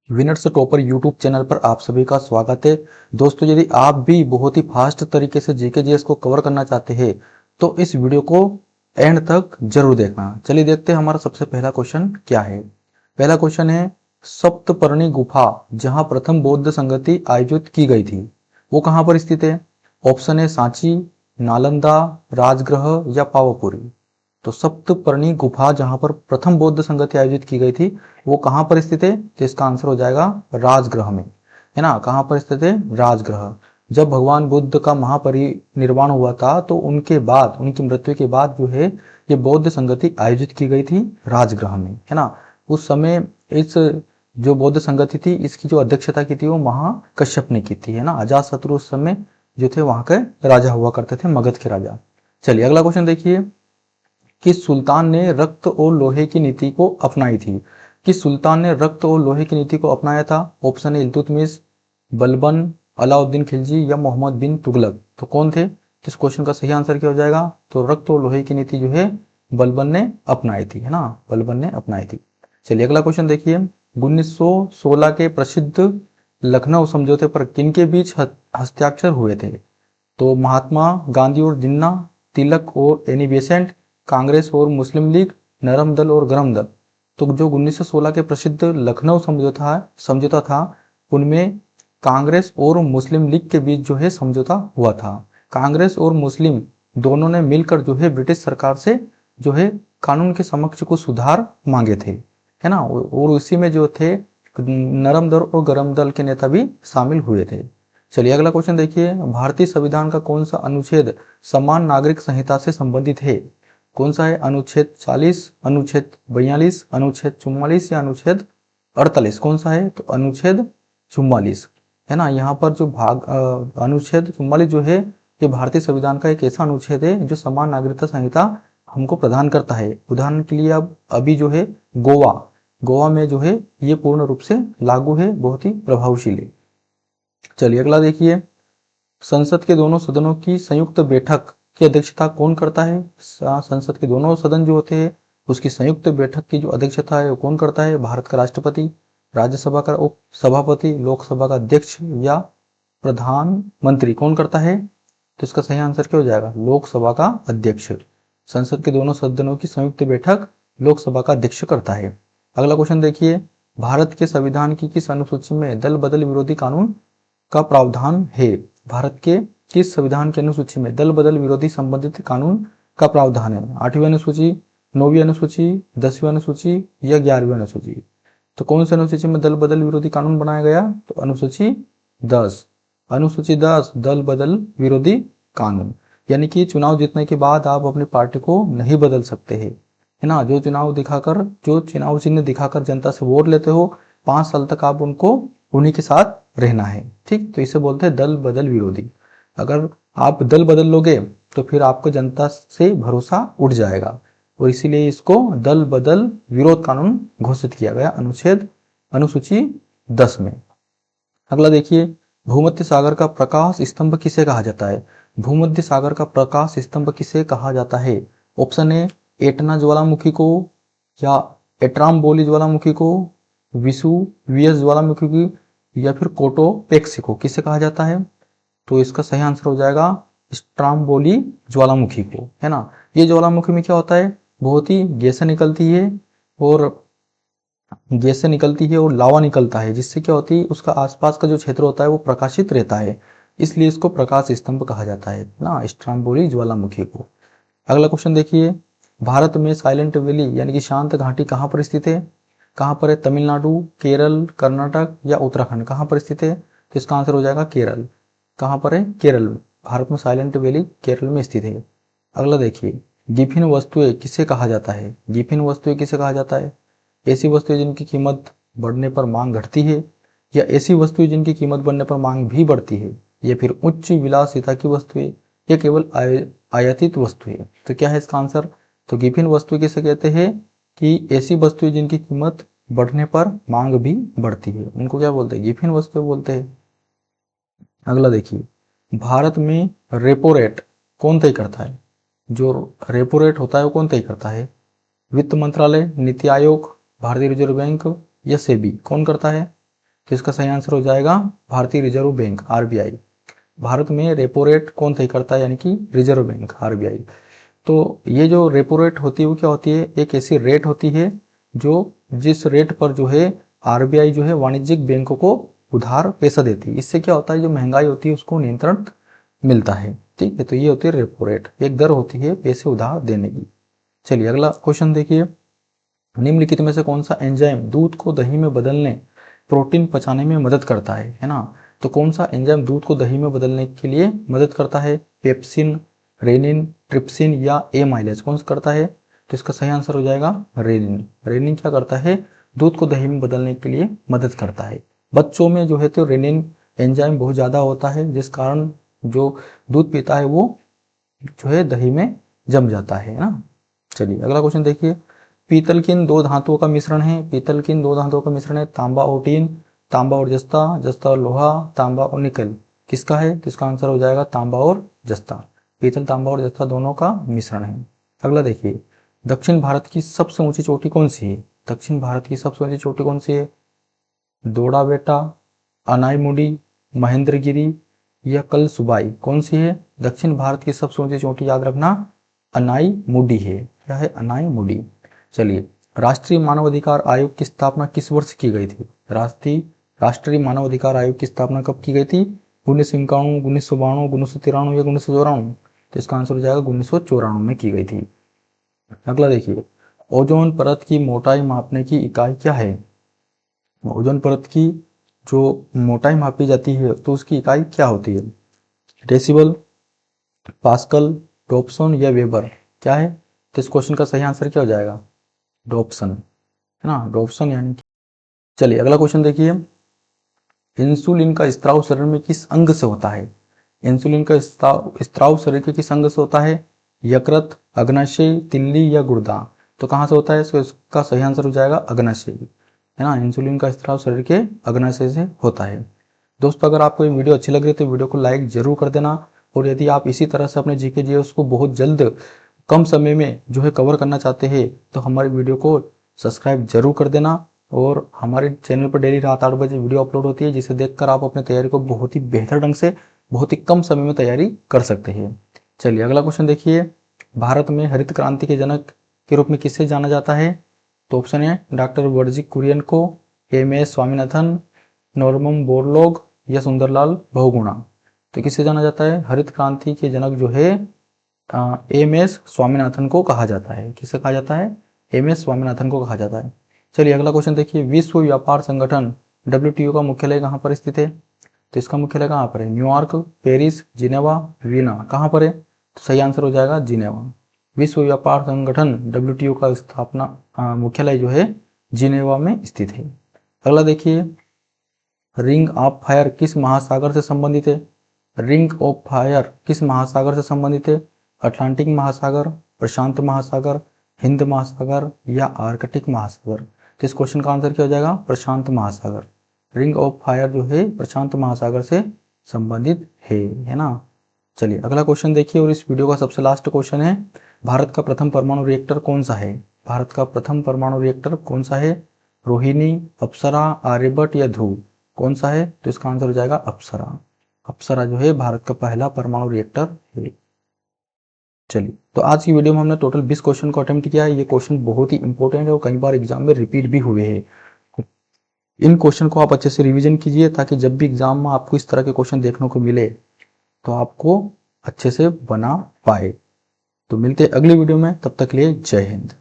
Winners topper YouTube channel पर आप सभी का स्वागत है। दोस्तों, यदि आप भी बहुत ही फास्ट तरीके से जीके जीएस को कवर करना चाहते हैं तो इस वीडियो को एंड तक जरूर देखना। चलिए देखते हैं हमारा सबसे पहला क्वेश्चन क्या है। पहला क्वेश्चन है, सप्तपर्णी गुफा जहां प्रथम बौद्ध संगति आयोजित की गई थी वो कहां पर स्थित है? ऑप्शन है सांची, नालंदा, राजगृह या पावापुरी। तो सप्तपर्णी गुफा जहां पर प्रथम बौद्ध संगति आयोजित की गई थी वो कहां पर स्थित है? तो इसका आंसर हो जाएगा राजगृह में, है ना। कहां पर स्थित है? राजगृह। जब भगवान बुद्ध का महापरिनिर्वाण हुआ था तो उनके बाद, उनकी मृत्यु के बाद जो है ये बौद्ध संगति आयोजित की गई थी राजगृह में, है ना। उस समय इस जो बौद्ध संगति थी इसकी जो अध्यक्षता की थी वो महाकश्यप ने की थी, है ना। अजातशत्रु उस समय जो थे वहां के राजा हुआ करते थे, मगध के राजा। चलिए अगला क्वेश्चन देखिए, किस सुल्तान ने रक्त और लोहे की नीति को अपनाई थी? किस सुल्तान ने रक्त और लोहे की नीति को अपनाया था? ऑप्शन है इल्तुतमिश, बलबन, अलाउद्दीन खिलजी या मोहम्मद बिन तुगलक। तो कौन थे? इस क्वेश्चन का सही आंसर क्या हो जाएगा? तो रक्त और लोहे की नीति जो है बलबन ने अपनाई थी, है ना। बलबन ने अपनाई थी। चलिए अगला क्वेश्चन देखिए, 1916 के प्रसिद्ध लखनऊ समझौते पर किनके बीच हस्ताक्षर हुए थे? तो महात्मा गांधी और जिन्ना, तिलक और एनी बेसेंट, कांग्रेस और मुस्लिम लीग, नरम दल और गरम दल। तो जो 1916 के प्रसिद्ध लखनऊ समझौता था उनमें कांग्रेस और मुस्लिम लीग के बीच जो है समझौता हुआ था। कांग्रेस और मुस्लिम दोनों ने मिलकर जो है ब्रिटिश सरकार से जो है कानून के समक्ष कुछ सुधार मांगे थे, है ना। और उसी में जो थे नरम दल और गरम दल के नेता भी शामिल हुए थे। चलिए अगला क्वेश्चन देखिए, भारतीय संविधान का कौन सा अनुच्छेद समान नागरिक संहिता से संबंधित है? कौन सा है? अनुच्छेद 40, अनुच्छेद 42, अनुच्छेद 44 या अनुच्छेद 48? कौन सा है? तो अनुच्छेद 44, है ना। यहाँ पर जो अनुच्छेद 44 जो है ये भारतीय संविधान का एक ऐसा अनुच्छेद है जो समान नागरिकता संहिता हमको प्रदान करता है। उदाहरण के लिए अब अभी जो है गोवा में जो है ये पूर्ण रूप से लागू है, बहुत ही प्रभावशील है। चलिए अगला देखिए, संसद के दोनों सदनों की संयुक्त बैठक की अध्यक्षता कौन करता है? संसद के दोनों सदन जो होते हैं उसकी संयुक्त बैठक की जो अध्यक्षता है वो कौन करता है? भारत का राष्ट्रपति, राज्यसभा का उप सभापति, लोकसभा का अध्यक्ष या प्रधानमंत्री कौन करता है? तो इसका सही आंसर क्या हो जाएगा? लोकसभा का अध्यक्ष। संसद के दोनों सदनों की संयुक्त बैठक लोकसभा का अध्यक्ष करता है। अगला क्वेश्चन देखिए, भारत के संविधान की किस अनुसूची में दल बदल विरोधी कानून का प्रावधान है? भारत के किस संविधान की अनुसूची में दल बदल विरोधी संबंधित कानून का प्रावधान है? 8वीं अनुसूची, 9वीं अनुसूची, 10वीं अनुसूची या 11वीं अनुसूची? तो कौन सी अनुसूची में दल बदल विरोधी कानून बनाया गया? तो अनुसूची 10। अनुसूची 10 दल बदल विरोधी कानून, यानी कि चुनाव जीतने के बाद आप अपनी पार्टी को नहीं बदल सकते हैं, है ना। जो चुनाव चिन्ह दिखाकर जनता से वोट लेते हो 5 साल तक आप उनको उन्हीं के साथ रहना है, ठीक। तो इसे बोलते हैं दल बदल विरोधी। अगर आप दल बदल लोगे तो फिर आपको जनता से भरोसा उठ जाएगा और इसीलिए इसको दल बदल विरोध कानून घोषित किया गया अनुसूची 10 में। अगला देखिए, भूमध्य सागर का प्रकाश स्तंभ किसे कहा जाता है? भूमध्य सागर का प्रकाश स्तंभ किसे कहा जाता है? ऑप्शन ए एटना ज्वालामुखी को, या एट्राम्बोली ज्वालामुखी को, विसुवियस ज्वालामुखी की, या फिर कोटोपेक्सी को किसे कहा जाता है? तो इसका सही आंसर हो जाएगा स्ट्राम्बोली ज्वालामुखी को, है ना। ये ज्वालामुखी में क्या होता है? बहुत ही गैसें निकलती है और लावा निकलता है, जिससे क्या होती है उसका आसपास का जो क्षेत्र होता है वो प्रकाशित रहता है, इसलिए इसको प्रकाश स्तंभ कहा जाता है ना, स्ट्राम्बोली ज्वालामुखी को। अगला क्वेश्चन देखिए, भारत में साइलेंट वैली यानी कि शांत घाटी कहाँ पर स्थित है? कहाँ पर है? तमिलनाडु, केरल, कर्नाटक या उत्तराखंड? कहाँ पर स्थित है? तो इसका आंसर हो जाएगा केरल। कहाँ पर है? केरल में। भारत में साइलेंट वैली केरल में स्थित है। अगला देखिए, गिफिन वस्तुएं किसे कहा जाता है? गिफिन वस्तुएं किसे कहा जाता है? ऐसी वस्तुएं जिनकी कीमत बढ़ने पर मांग घटती है, या ऐसी वस्तुएं जिनकी कीमत बढ़ने पर मांग भी बढ़ती है, या फिर उच्च विलासिता की वस्तुएं, या केवल आयातित वस्तुएं? तो क्या है इसका आंसर? तो गिफिन वस्तु किसे कहते हैं? कि ऐसी वस्तुएं जिनकी कीमत बढ़ने पर मांग भी बढ़ती है, उनको क्या बोलते हैं? गिफिन वस्तुएं बोलते हैं। अगला देखिए, भारत में रेपो रेट कौन तय करता है? जो रेपो रेट होता है वो कौन तय करता है? वित्त मंत्रालय, नीति आयोग, भारतीय रिजर्व बैंक या सेबी? कौन करता है? तो इसका सही आंसर हो जाएगा भारतीय रिजर्व बैंक RBI। भारत में रेपो रेट कौन तय करता है, यानी कि रिजर्व बैंक RBI। तो ये जो रेपो रेट होती है वो क्या होती है, एक ऐसी रेट होती है जो जिस रेट पर जो है RBI जो है वाणिज्यिक बैंकों को उधार पैसा देती है। इससे क्या होता है, जो महंगाई होती है उसको नियंत्रण मिलता है। ठीक है, तो ये होती है रेपो रेट, एक दर होती है पैसे उधार देने की। चलिए अगला क्वेश्चन देखिए, निम्नलिखित में से कौन सा एंजाइम दूध को दही में बदलने, प्रोटीन पचाने में मदद करता है ना। तो कौन सा एंजाइम दूध को दही में बदलने के लिए मदद करता है, पेप्सिन, रेनिन, ट्रिप्सिन या एमाइलेज, कौन सा करता है। तो इसका सही आंसर हो जाएगा रेनिन। रेनिन क्या करता है, दूध को दही में बदलने के लिए मदद करता है। बच्चों में जो है तो रेनिन एंजाइम बहुत ज्यादा होता है, जिस कारण जो दूध पीता है वो जो है दही में जम जाता है ना। चलिए अगला क्वेश्चन देखिए, पीतल किन दो धातुओं का मिश्रण है। पीतल किन दो धातुओं का मिश्रण है, तांबा और टीन, तांबा और जस्ता, जस्ता और लोहा, तांबा और निकल, किसका है। तो इसका आंसर हो जाएगा तांबा और जस्ता। पीतल, तांबा और जस्ता दोनों का मिश्रण है। अगला देखिए, दक्षिण भारत की सबसे ऊंची चोटी कौन सी है। दक्षिण भारत की सबसे ऊंची चोटी कौन सी है, दोड़ा बेटा, अनाईमुडी, महेंद्रगिरी या कल सुबाई, कौन सी है। दक्षिण भारत की सबसे ऊंची चोटी याद रखना अनाईमुडी है। क्या है, अनाईमुडी। चलिए, राष्ट्रीय मानवाधिकार आयोग की स्थापना किस वर्ष की गई थी। राष्ट्रीय मानवाधिकार आयोग की स्थापना कब की गई थी, 1951, 1992, 1993 या 1994। तो इसका आंसर हो जाएगा 1994 में की गई थी। अगला देखिए, ओजोन परत की मोटाई मापने की इकाई क्या है। ओजोन परत की जो मोटाई मापी जाती है तो उसकी इकाई क्या होती है, डेसिबल, पास्कल, डॉप्सन या वेबर, क्या है। तो इस क्वेश्चन का सही आंसर क्या हो जाएगा, डॉप्सन, है ना, डॉप्सन यानी। चलिए अगला क्वेश्चन देखिए, इंसुलिन का स्त्राव शरीर में किस अंग से होता है। इंसुलिन का स्त्राव शरीर के किस अंग से होता है, यकृत, अग्नाशय, तिल्ली या गुर्दा। तो कहां से होता है, तो इसका सही आंसर हो जाएगा अग्नाशय, है ना। इंसुलिन का स्त्राव शरीर के अग्नाशय से होता है। दोस्तों अगर आपको ये वीडियो अच्छी लग रही है तो वीडियो को लाइक जरूर कर देना, और यदि आप इसी तरह से अपने जीके जीएस को बहुत जल्द कम समय में जो है कवर करना चाहते हैं तो हमारी वीडियो को सब्सक्राइब जरूर कर देना। और हमारे चैनल पर डेली रात 8 बजे वीडियो अपलोड होती है, जिसे देखकर आप अपनी तैयारी को बहुत ही बेहतर ढंग से बहुत ही कम समय में तैयारी कर सकते हैं। चलिए अगला क्वेश्चन देखिए, भारत में हरित क्रांति के जनक के रूप में किसे जाना जाता है। तो ऑप्शन है डॉक्टर वर्जिक कुरियन को, एम.एस. स्वामीनाथन, नॉर्मन बोरलॉग या सुंदरलाल बहुगुणा। तो किससे जाना जाता है, हरित क्रांति के जनक जो है एम.एस. स्वामीनाथन को कहा जाता है। किसे कहा जाता है, एम.एस. स्वामीनाथन को कहा जाता है। चलिए अगला क्वेश्चन देखिए, विश्व व्यापार संगठन WTO का मुख्यालय कहाँ पर स्थित है। तो इसका मुख्यालय कहाँ पर है, न्यूयॉर्क, पेरिस, जिनेवा, वीना, कहाँ पर है। तो सही आंसर हो जाएगा जिनेवा। विश्व व्यापार संगठन WTO का स्थापना मुख्यालय जो है जिनेवा में स्थित है। अगला देखिए, रिंग ऑफ फायर किस महासागर से संबंधित है। रिंग ऑफ फायर किस महासागर से संबंधित है, अटलांटिक महासागर, प्रशांत महासागर, हिंद महासागर या आर्कटिक महासागर। तो इस क्वेश्चन का आंसर क्या हो जाएगा, प्रशांत महासागर। रिंग ऑफ फायर जो है प्रशांत महासागर से संबंधित है ना। चलिए अगला क्वेश्चन देखिए, और इस वीडियो का सबसे लास्ट क्वेश्चन है, भारत का प्रथम परमाणु रिएक्टर कौन सा है। भारत का प्रथम परमाणु रिएक्टर कौन सा है, रोहिणी, अप्सरा, आर्यभट्ट या ध्रुव, कौन सा है। तो इसका आंसर हो जाएगा अप्सरा। अप्सरा जो है भारत का पहला परमाणु रिएक्टर है। चलिए, तो आज की वीडियो में हमने टोटल 20 क्वेश्चन को अटेम्प्ट किया है। ये क्वेश्चन बहुत ही इंपॉर्टेंट है और कई बार एग्जाम में रिपीट भी हुए हैं। इन क्वेश्चन को आप अच्छे से रिवीजन कीजिए, ताकि जब भी एग्जाम में आपको इस तरह के क्वेश्चन देखने को मिले तो आपको अच्छे से बना पाए। तो मिलते हैं अगली वीडियो में, तब तक के लिए जय हिंद।